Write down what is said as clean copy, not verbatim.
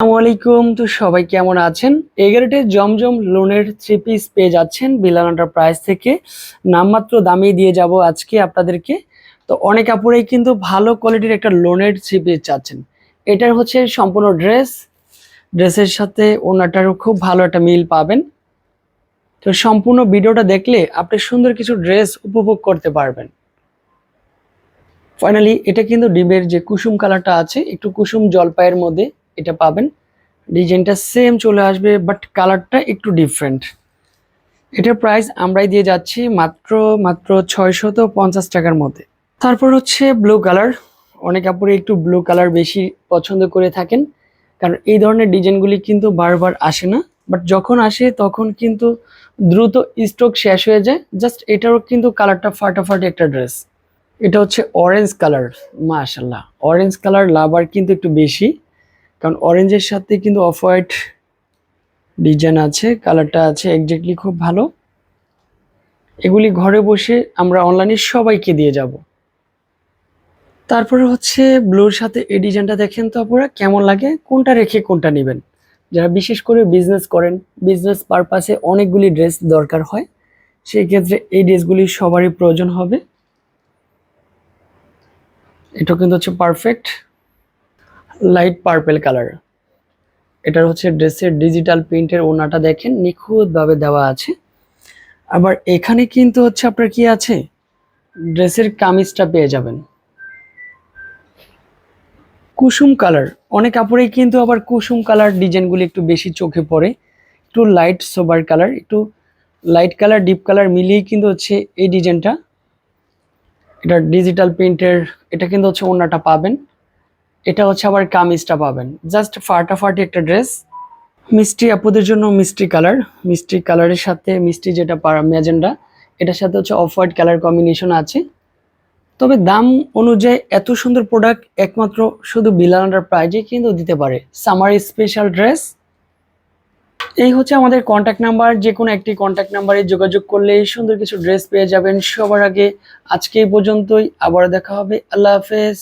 আসসালামু আলাইকুম। তো সবাই কেমন আছেন? এগারেটে জমজম লোনের 3 পিস পেয়ে যাচ্ছেন বিলাল এন্টারপ্রাইজ থেকে। নামমাত্র দামেই দিয়ে যাব আজকে আপনাদেরকে। তো অনেক আপুরাই কিন্তু ভালো কোয়ালিটির একটা লোনের 3 পিস চাচ্ছেন। এটার হচ্ছে সম্পূর্ণ ড্রেসের সাথে ওনাটারও খুব ভালো একটা মিল পাবেন। তো সম্পূর্ণ ভিডিওটা দেখলে আপনি সুন্দর কিছু ড্রেস উপভোগ করতে পারবেন। ফাইনালি এটা কিন্তু ডিবের যে কুসুম কালারটা আছে, একটু কুসুম জলপাইয়ের মধ্যে এটা পাবেন। ডিজাইনটা সেম চলে আসবে, বাট কালারটা একটু ডিফারেন্ট। এটার প্রাইস আমরাই দিয়ে যাচ্ছি মাত্র 650 টাকার মধ্যে। তারপর হচ্ছে ব্লু কালার। অনেক আপুরে একটু ব্লু কালার বেশি পছন্দ করে থাকেন, কারণ এই ধরনের ডিজাইনগুলি কিন্তু বারবার আসে না, বাট যখন আসে তখন কিন্তু দ্রুত স্টক শেষ হয়ে যায়। জাস্ট এটারও কিন্তু কালারটা ফাটাফাটি একটা ড্রেস। এটা হচ্ছে অরেঞ্জ কালার। মাশাল্লাহ, অরেঞ্জ কালার লাভার কিন্তু একটু বেশি, কারণ অরেঞ্জের সাথে কিন্তু অফ হোয়াইট ডিজাইন আছে, কালারটা আছে এক্স্যাক্টলি খুব ভালো। এগুলি ঘরে বসে আমরা অনলাইনে সবাইকে দিয়ে যাব। তারপরে হচ্ছে ব্লুর সাথে এই ডিজাইনটা দেখেন তো আপনারা কেমন লাগে, কোনটা রেখে কোনটা নেবেন। যারা বিশেষ করে বিজনেস করেন, বিজনেস পারপাসে অনেকগুলি ড্রেস দরকার হয়, সেই ক্ষেত্রে এই ড্রেসগুলি সবারই প্রয়োজন হবে। এটা কিন্তু হচ্ছে পারফেক্ট লাইট পার্পেল কালার। এটার হচ্ছে ড্রেসের ডিজিটাল প্রিন্টের ওনাটা দেখেন নিখুঁতভাবে দেওয়া আছে। আবার এখানে কিন্তু হচ্ছে আপনার কি আছে, ড্রেসের কামিজটা পেয়ে যাবেন কুসুম কালার। অনেক কাপড়েই কিন্তু আবার কুসুম কালার ডিজাইনগুলি একটু বেশি চোখে পড়ে। একটু লাইট সোবার কালার, একটু লাইট কালার ডিপ কালার মিলিয়ে কিন্তু হচ্ছে এই ডিজাইনটা। এটা ডিজিটাল প্রিন্টের, এটা কিন্তু হচ্ছে ওনাটা পাবেন। এটা হচ্ছে আবার কামিজটা পাবেন। জাস্ট ফাটাফাটি একটা ড্রেস। মিষ্টি আপুদের জন্য মিষ্টি কালার, মিষ্টি কালারের সাথে মিষ্টি যেটা ম্যাজেন্ডা, এটার সাথে হচ্ছে অফ হোয়াইট কালার কম্বিনেশন আছে। তবে দাম অনুযায়ী এত সুন্দর প্রোডাক্ট একমাত্র শুধু বিলাল এন্টারপ্রাইজে কিন্তু দিতে পারে। Summer special dress. এই হচ্ছে আমাদের কন্ট্যাক্ট নাম্বার। যে কোনো একটি কন্ট্যাক্ট নাম্বারে যোগাযোগ করলে সুন্দর কিছু ড্রেস পেয়ে যাবেন সবার আগে। আজকে এই পর্যন্তই, আবার দেখা হবে। আল্লাহ হাফেজ।